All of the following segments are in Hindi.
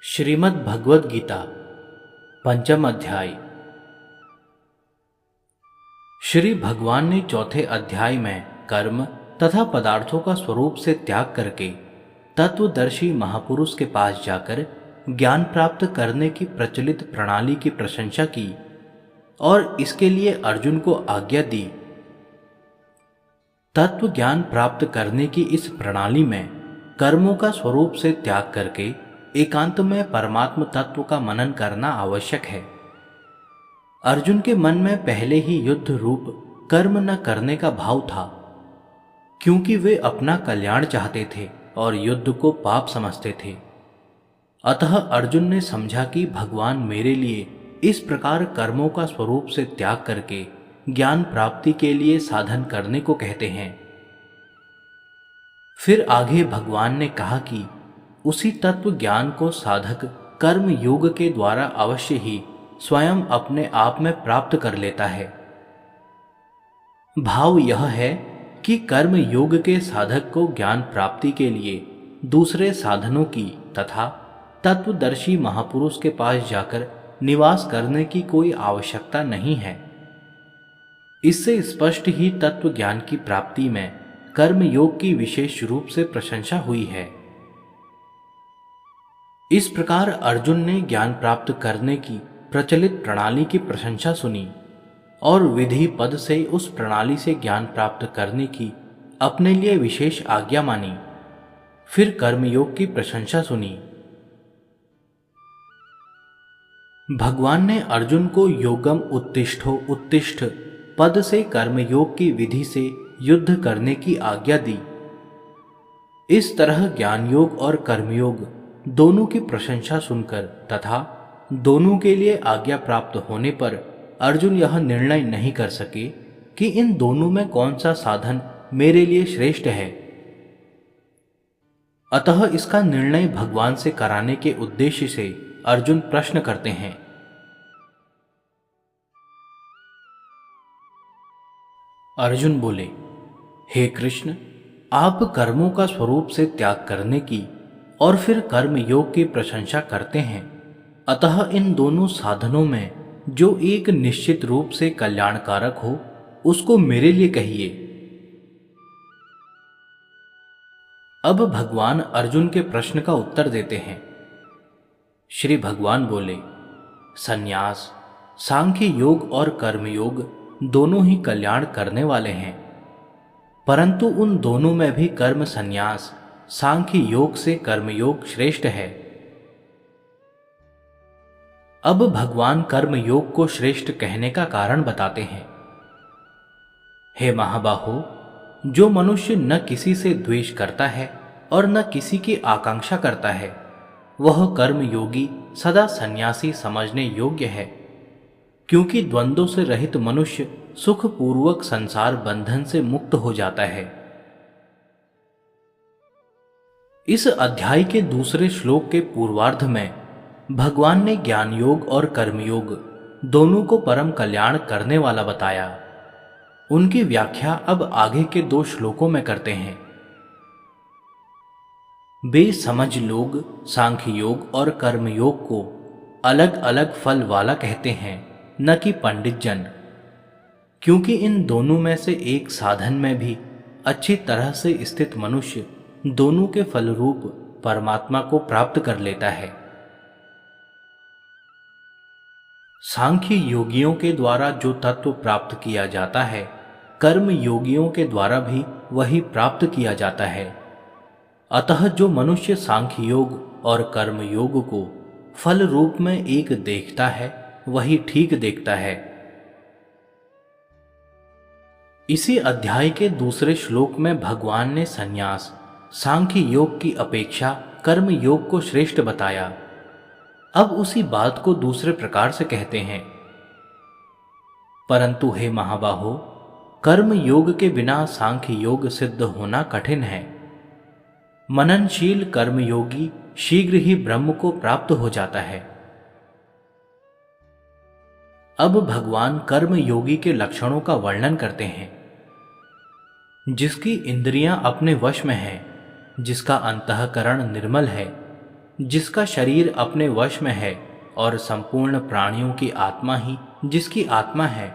श्रीमद् भगवद गीता पंचम अध्याय। श्री भगवान ने चौथे अध्याय में कर्म तथा पदार्थों का स्वरूप से त्याग करके तत्वदर्शी महापुरुष के पास जाकर ज्ञान प्राप्त करने की प्रचलित प्रणाली की प्रशंसा की और इसके लिए अर्जुन को आज्ञा दी। तत्व ज्ञान प्राप्त करने की इस प्रणाली में कर्मों का स्वरूप से त्याग करके एकांत में परमात्म तत्व का मनन करना आवश्यक है। अर्जुन के मन में पहले ही युद्ध रूप कर्म न करने का भाव था, क्योंकि वे अपना कल्याण चाहते थे और युद्ध को पाप समझते थे। अतः अर्जुन ने समझा कि भगवान मेरे लिए इस प्रकार कर्मों का स्वरूप से त्याग करके ज्ञान प्राप्ति के लिए साधन करने को कहते हैं। फिर आगे भगवान ने कहा कि उसी तत्व ज्ञान को साधक कर्म योग के द्वारा अवश्य ही स्वयं अपने आप में प्राप्त कर लेता है। भाव यह है कि कर्म योग के साधक को ज्ञान प्राप्ति के लिए दूसरे साधनों की तथा तत्वदर्शी महापुरुष के पास जाकर निवास करने की कोई आवश्यकता नहीं है। इससे स्पष्ट ही तत्व ज्ञान की प्राप्ति में कर्म योग की विशेष रूप से प्रशंसा हुई है। इस प्रकार अर्जुन ने ज्ञान प्राप्त करने की प्रचलित प्रणाली की प्रशंसा सुनी और विधि पद से उस प्रणाली से ज्ञान प्राप्त करने की अपने लिए विशेष आज्ञा मानी। फिर कर्मयोग की प्रशंसा सुनी। भगवान ने अर्जुन को योगम उत्तिष्ठो उत्तिष्ठ पद से कर्मयोग की विधि से युद्ध करने की आज्ञा दी। इस तरह ज्ञान योग और कर्मयोग दोनों की प्रशंसा सुनकर तथा दोनों के लिए आज्ञा प्राप्त होने पर अर्जुन यह निर्णय नहीं कर सके कि इन दोनों में कौन सा साधन मेरे लिए श्रेष्ठ है। अतः इसका निर्णय भगवान से कराने के उद्देश्य से अर्जुन प्रश्न करते हैं। अर्जुन बोले, हे कृष्ण, आप कर्मों का स्वरूप से त्याग करने की और फिर कर्म योग की प्रशंसा करते हैं। अतः इन दोनों साधनों में जो एक निश्चित रूप से कल्याणकारक हो उसको मेरे लिए कहिए। अब भगवान अर्जुन के प्रश्न का उत्तर देते हैं। श्री भगवान बोले, संन्यास, सांख्य योग और कर्म योग दोनों ही कल्याण करने वाले हैं, परंतु उन दोनों में भी कर्म संन्यास सांख्य योग से कर्मयोग श्रेष्ठ है। अब भगवान कर्म योग को श्रेष्ठ कहने का कारण बताते हैं। हे महाबाहो, जो मनुष्य न किसी से द्वेष करता है और न किसी की आकांक्षा करता है, वह कर्म योगी सदा सन्यासी समझने योग्य है, क्योंकि द्वंद्वों से रहित मनुष्य सुखपूर्वक संसार बंधन से मुक्त हो जाता है। इस अध्याय के दूसरे श्लोक के पूर्वार्ध में भगवान ने ज्ञान योग और कर्मयोग दोनों को परम कल्याण करने वाला बताया। उनकी व्याख्या अब आगे के 2 श्लोकों में करते हैं। बेसमझ लोग सांख्य योग और कर्मयोग को अलग अलग फल वाला कहते हैं, न कि पंडित जन, क्योंकि इन दोनों में से एक साधन में भी अच्छी तरह से स्थित मनुष्य दोनों के फल रूप परमात्मा को प्राप्त कर लेता है। सांख्य योगियों के द्वारा जो तत्व प्राप्त किया जाता है, कर्म योगियों के द्वारा भी वही प्राप्त किया जाता है। अतः जो मनुष्य सांख्य योग और कर्म योग को फल रूप में एक देखता है, वही ठीक देखता है। इसी अध्याय के दूसरे श्लोक में भगवान ने संन्यास सांख्य योग की अपेक्षा कर्म योग को श्रेष्ठ बताया। अब उसी बात को दूसरे प्रकार से कहते हैं। परंतु हे महाबाहो, कर्म योग के बिना सांख्य योग सिद्ध होना कठिन है। मननशील कर्म योगी शीघ्र ही ब्रह्म को प्राप्त हो जाता है। अब भगवान कर्म योगी के लक्षणों का वर्णन करते हैं। जिसकी इंद्रियां अपने वश में हैं, जिसका अंतःकरण निर्मल है, जिसका शरीर अपने वश में है और संपूर्ण प्राणियों की आत्मा ही जिसकी आत्मा है,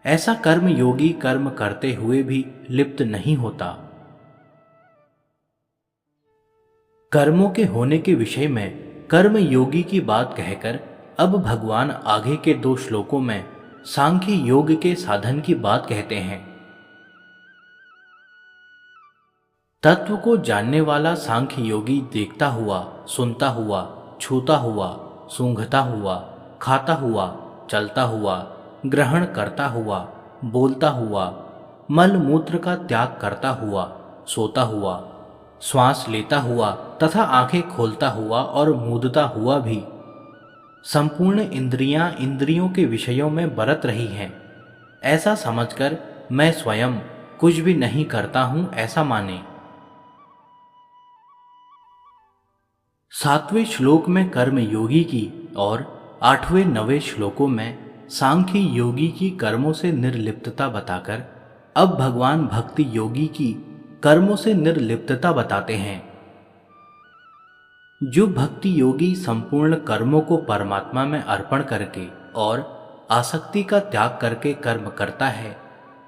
ऐसा कर्म योगी कर्म करते हुए भी लिप्त नहीं होता। कर्मों के होने के विषय में कर्म योगी की बात कहकर अब भगवान आगे के 2 श्लोकों में सांख्य योग के साधन की बात कहते हैं। तत्व को जानने वाला सांख्य योगी देखता हुआ, सुनता हुआ, छूता हुआ, सूंघता हुआ, खाता हुआ, चलता हुआ, ग्रहण करता हुआ, बोलता हुआ, मल मूत्र का त्याग करता हुआ, सोता हुआ, श्वास लेता हुआ तथा आंखें खोलता हुआ और मूंदता हुआ भी संपूर्ण इंद्रियां इंद्रियों के विषयों में बरत रही हैं, ऐसा समझकर मैं स्वयं कुछ भी नहीं करता हूं, ऐसा माने। 7वें श्लोक में कर्म योगी की और 8वें 9वें श्लोकों में सांख्य योगी की कर्मों से निर्लिप्तता बताकर अब भगवान भक्ति योगी की कर्मों से निर्लिप्तता बताते हैं। जो भक्ति योगी संपूर्ण कर्मों को परमात्मा में अर्पण करके और आसक्ति का त्याग करके कर्म करता है,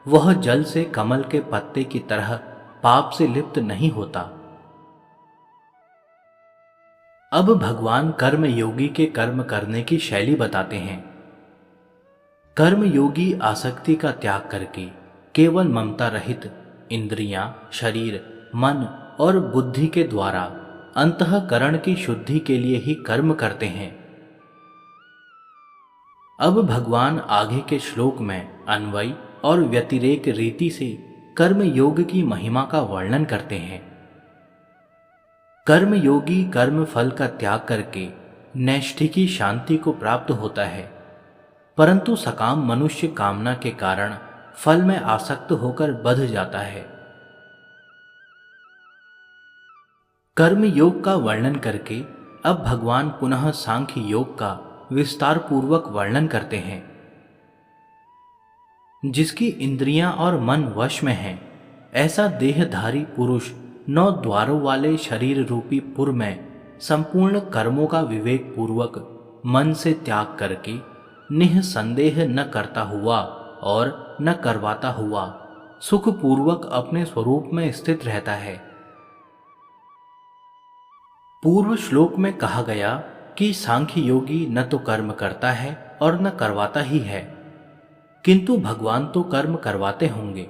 वह जल से कमल के पत्ते की तरह पाप से लिप्त नहीं होता। अब भगवान कर्म योगी के कर्म करने की शैली बताते हैं। कर्म योगी आसक्ति का त्याग करके केवल ममता रहित इंद्रियां, शरीर, मन और बुद्धि के द्वारा अंतःकरण की शुद्धि के लिए ही कर्म करते हैं। अब भगवान आगे के श्लोक में अन्वय और व्यतिरेक रीति से कर्म योग की महिमा का वर्णन करते हैं। कर्म योगी कर्म फल का त्याग करके नैष्ठिकी शांति को प्राप्त होता है, परंतु सकाम मनुष्य कामना के कारण फल में आसक्त होकर बंध जाता है। कर्म योग का वर्णन करके अब भगवान पुनः सांख्य योग का विस्तार पूर्वक वर्णन करते हैं। जिसकी इंद्रियां और मन वश में हैं, ऐसा देहधारी पुरुष 9 द्वारों वाले शरीर रूपी पुर में संपूर्ण कर्मों का विवेक पूर्वक मन से त्याग करके निःसंदेह न करता हुआ और न करवाता हुआ सुख पूर्वक अपने स्वरूप में स्थित रहता है। पूर्व श्लोक में कहा गया कि सांख्य योगी न तो कर्म करता है और न करवाता ही है, किंतु भगवान तो कर्म करवाते होंगे।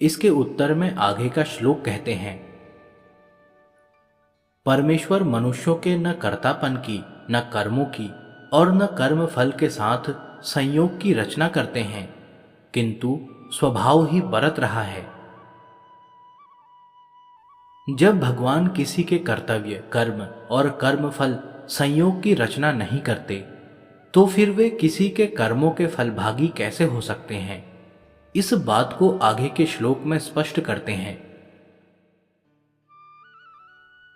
इसके उत्तर में आगे का श्लोक कहते हैं, परमेश्वर मनुष्यों के न कर्तापन की, न कर्मों की और न कर्म फल के साथ संयोग की रचना करते हैं, किंतु स्वभाव ही बरत रहा है। जब भगवान किसी के कर्तव्य, कर्म और कर्म फल संयोग की रचना नहीं करते, तो फिर वे किसी के कर्मों के फलभागी कैसे हो सकते हैं? इस बात को आगे के श्लोक में स्पष्ट करते हैं।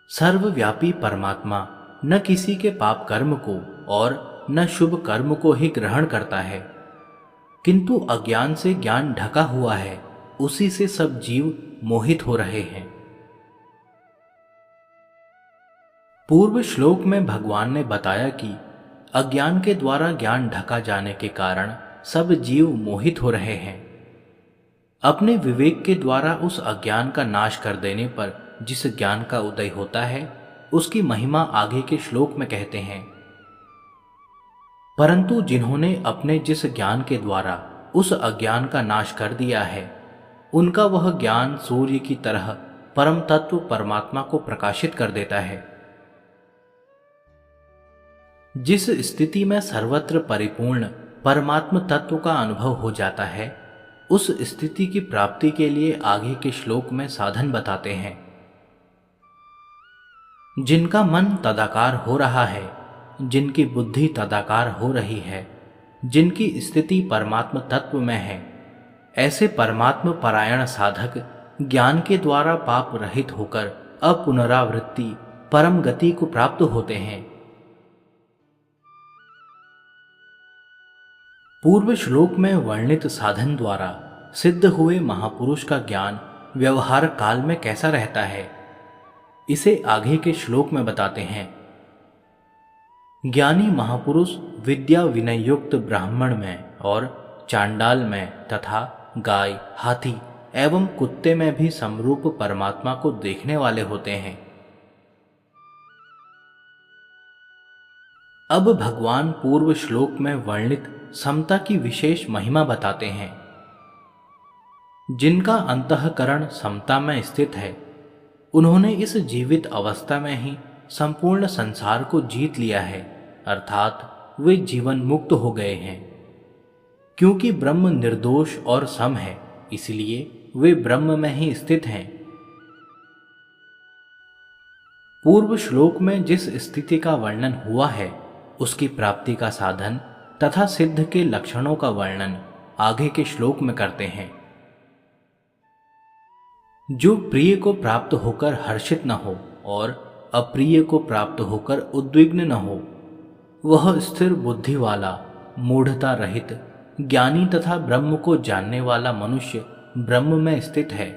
सर्वव्यापी परमात्मा न किसी के पाप कर्म को और न शुभ कर्म को ही ग्रहण करता है, किंतु अज्ञान से ज्ञान ढका हुआ है, उसी से सब जीव मोहित हो रहे हैं। पूर्व श्लोक में भगवान ने बताया कि अज्ञान के द्वारा ज्ञान ढका जाने के कारण सब जीव मोहित हो रहे हैं। अपने विवेक के द्वारा उस अज्ञान का नाश कर देने पर जिस ज्ञान का उदय होता है, उसकी महिमा आगे के श्लोक में कहते हैं। परंतु जिन्होंने अपने जिस ज्ञान के द्वारा उस अज्ञान का नाश कर दिया है, उनका वह ज्ञान सूर्य की तरह परम तत्व परमात्मा को प्रकाशित कर देता है। जिस स्थिति में सर्वत्र परिपूर्ण परमात्म तत्व का अनुभव हो जाता है, उस स्थिति की प्राप्ति के लिए आगे के श्लोक में साधन बताते हैं। जिनका मन तदाकार हो रहा है, जिनकी बुद्धि तदाकार हो रही है, जिनकी स्थिति परमात्म तत्व में है, ऐसे परमात्म परायण साधक ज्ञान के द्वारा पाप रहित होकर अपुनरावृत्ति परम गति को प्राप्त होते हैं। पूर्व श्लोक में वर्णित साधन द्वारा सिद्ध हुए महापुरुष का ज्ञान व्यवहार काल में कैसा रहता है, इसे आगे के श्लोक में बताते हैं। ज्ञानी महापुरुष विद्या विनय युक्त ब्राह्मण में और चांडाल में तथा गाय, हाथी एवं कुत्ते में भी समरूप परमात्मा को देखने वाले होते हैं। अब भगवान पूर्व श्लोक में वर्णित समता की विशेष महिमा बताते हैं। जिनका अंतःकरण समता में स्थित है, उन्होंने इस जीवित अवस्था में ही संपूर्ण संसार को जीत लिया है, अर्थात वे जीवन मुक्त हो गए हैं। क्योंकि ब्रह्म निर्दोष और सम है, इसलिए वे ब्रह्म में ही स्थित हैं। पूर्व श्लोक में जिस स्थिति का वर्णन हुआ है, उसकी प्राप्ति का साधन तथा सिद्ध के लक्षणों का वर्णन आगे के श्लोक में करते हैं। जो प्रिय को प्राप्त होकर हर्षित न हो और अप्रिय को प्राप्त होकर उद्विग्न न हो, वह स्थिर बुद्धि वाला, मूढ़ता रहित, ज्ञानी तथा ब्रह्म को जानने वाला मनुष्य ब्रह्म में स्थित है।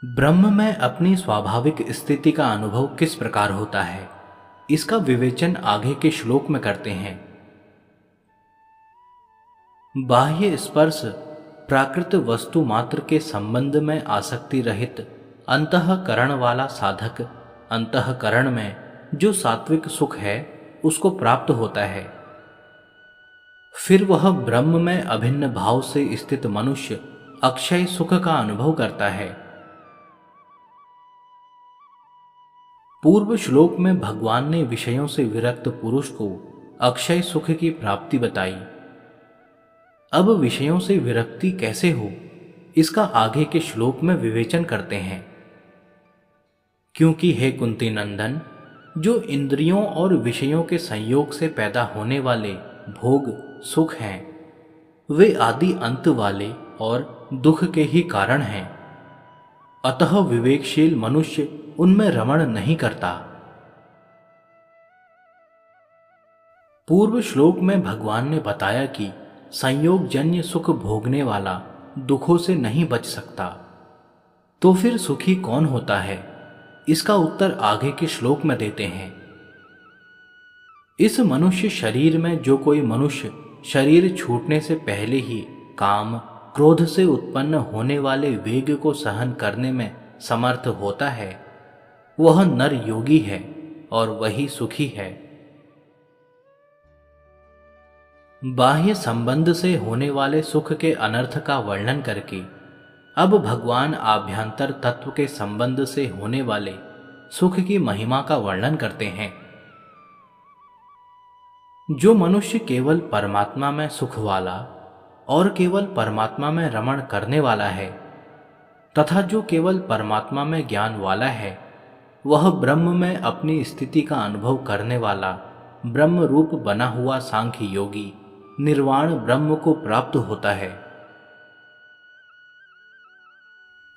ब्रह्म में अपनी स्वाभाविक स्थिति का अनुभव किस प्रकार होता है, इसका विवेचन आगे के श्लोक में करते हैं। बाह्य स्पर्श प्राकृत वस्तु मात्र के संबंध में आसक्ति रहित अंतःकरण वाला साधक अंतःकरण में जो सात्विक सुख है उसको प्राप्त होता है। फिर वह ब्रह्म में अभिन्न भाव से स्थित मनुष्य अक्षय सुख का अनुभव करता है। पूर्व श्लोक में भगवान ने विषयों से विरक्त पुरुष को अक्षय सुख की प्राप्ति बताई। अब विषयों से विरक्ति कैसे हो, इसका आगे के श्लोक में विवेचन करते हैं। क्योंकि हे कुंती नंदन, जो इंद्रियों और विषयों के संयोग से पैदा होने वाले भोग सुख हैं, वे आदि अंत वाले और दुख के ही कारण हैं। अतः विवेकशील मनुष्य उनमें रमण नहीं करता। पूर्व श्लोक में भगवान ने बताया कि संयोगजन्य सुख भोगने वाला दुखों से नहीं बच सकता, तो फिर सुखी कौन होता है, इसका उत्तर आगे के श्लोक में देते हैं। इस मनुष्य शरीर में जो कोई मनुष्य शरीर छूटने से पहले ही काम क्रोध से उत्पन्न होने वाले वेग को सहन करने में समर्थ होता है, वह नर योगी है और वही सुखी है। बाह्य संबंध से होने वाले सुख के अनर्थ का वर्णन करके अब भगवान आभ्यंतर तत्व के संबंध से होने वाले सुख की महिमा का वर्णन करते हैं। जो मनुष्य केवल परमात्मा में सुख वाला और केवल परमात्मा में रमण करने वाला है तथा जो केवल परमात्मा में ज्ञान वाला है, वह ब्रह्म में अपनी स्थिति का अनुभव करने वाला ब्रह्म रूप बना हुआ सांख्य योगी निर्वाण ब्रह्म को प्राप्त होता है।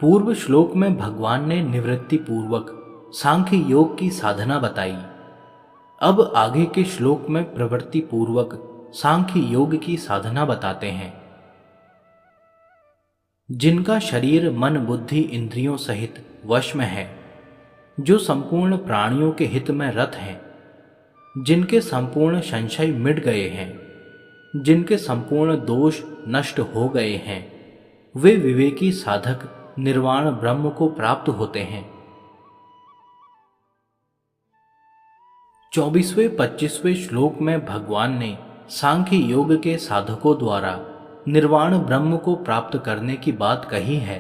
पूर्व श्लोक में भगवान ने निवृत्ति पूर्वक सांख्य योग की साधना बताई। अब आगे के श्लोक में प्रवृत्ति पूर्वक सांख्य योग की साधना बताते हैं। जिनका शरीर मन बुद्धि इंद्रियों सहित वश में है, जो संपूर्ण प्राणियों के हित में रत हैं, जिनके संपूर्ण संशय मिट गए हैं, जिनके संपूर्ण दोष नष्ट हो गए हैं, वे विवेकी साधक निर्वाण ब्रह्म को प्राप्त होते हैं। 24वें-25वें श्लोक में भगवान ने सांख्य योग के साधकों द्वारा निर्वाण ब्रह्म को प्राप्त करने की बात कही है।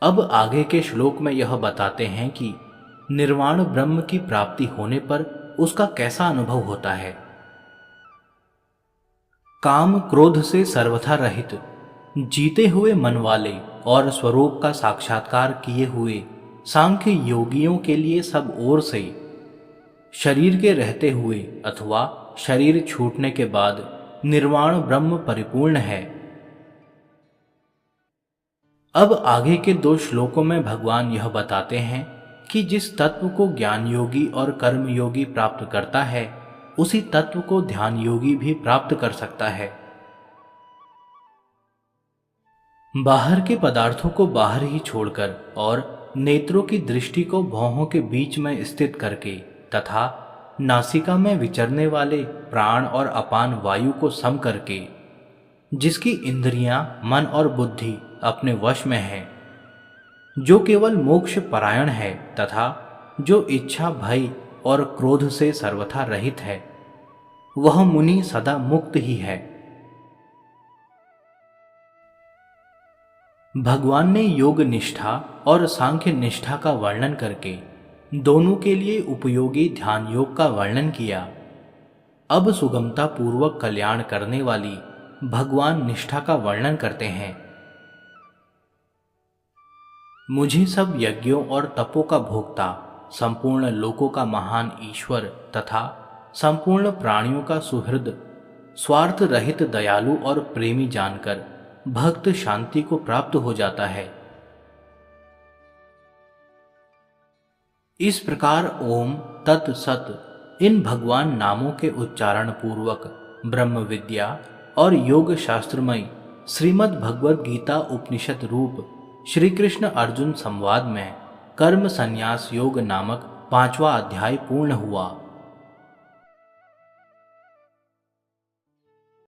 अब आगे के श्लोक में यह बताते हैं कि निर्वाण ब्रह्म की प्राप्ति होने पर उसका कैसा अनुभव होता है। काम क्रोध से सर्वथा रहित, जीते हुए मन वाले और स्वरूप का साक्षात्कार किए हुए सांख्य योगियों के लिए सब ओर से शरीर के रहते हुए अथवा शरीर छूटने के बाद निर्वाण ब्रह्म परिपूर्ण है। अब आगे के 2 श्लोकों में भगवान यह बताते हैं कि जिस तत्व को ज्ञान योगी और कर्म योगी प्राप्त करता है, उसी तत्व को ध्यान योगी भी प्राप्त कर सकता है। बाहर के पदार्थों को बाहर ही छोड़कर और नेत्रों की दृष्टि को भौहों के बीच में स्थित करके तथा नासिका में विचरने वाले प्राण और अपान वायु को सम करके, जिसकी इंद्रियां, मन और बुद्धि अपने वश में है, जो केवल मोक्ष परायण है तथा जो इच्छा, भय और क्रोध से सर्वथा रहित है, वह मुनि सदा मुक्त ही है। भगवान ने योग निष्ठा और सांख्य निष्ठा का वर्णन करके दोनों के लिए उपयोगी ध्यान योग का वर्णन किया। अब सुगमता पूर्वक कल्याण करने वाली भगवान निष्ठा का वर्णन करते हैं। मुझे सब यज्ञों और तपों का भोक्ता, संपूर्ण लोकों का महान ईश्वर तथा संपूर्ण प्राणियों का सुहृद, स्वार्थ रहित दयालु और प्रेमी जानकर भक्त शांति को प्राप्त हो जाता है। इस प्रकार ओम तत् सत इन भगवान नामों के उच्चारण पूर्वक ब्रह्म विद्या और योग शास्त्रमय श्रीमद् भगवद गीता उपनिषद रूप श्री कृष्ण अर्जुन संवाद में कर्म संन्यास योग नामक 5वां अध्याय पूर्ण हुआ।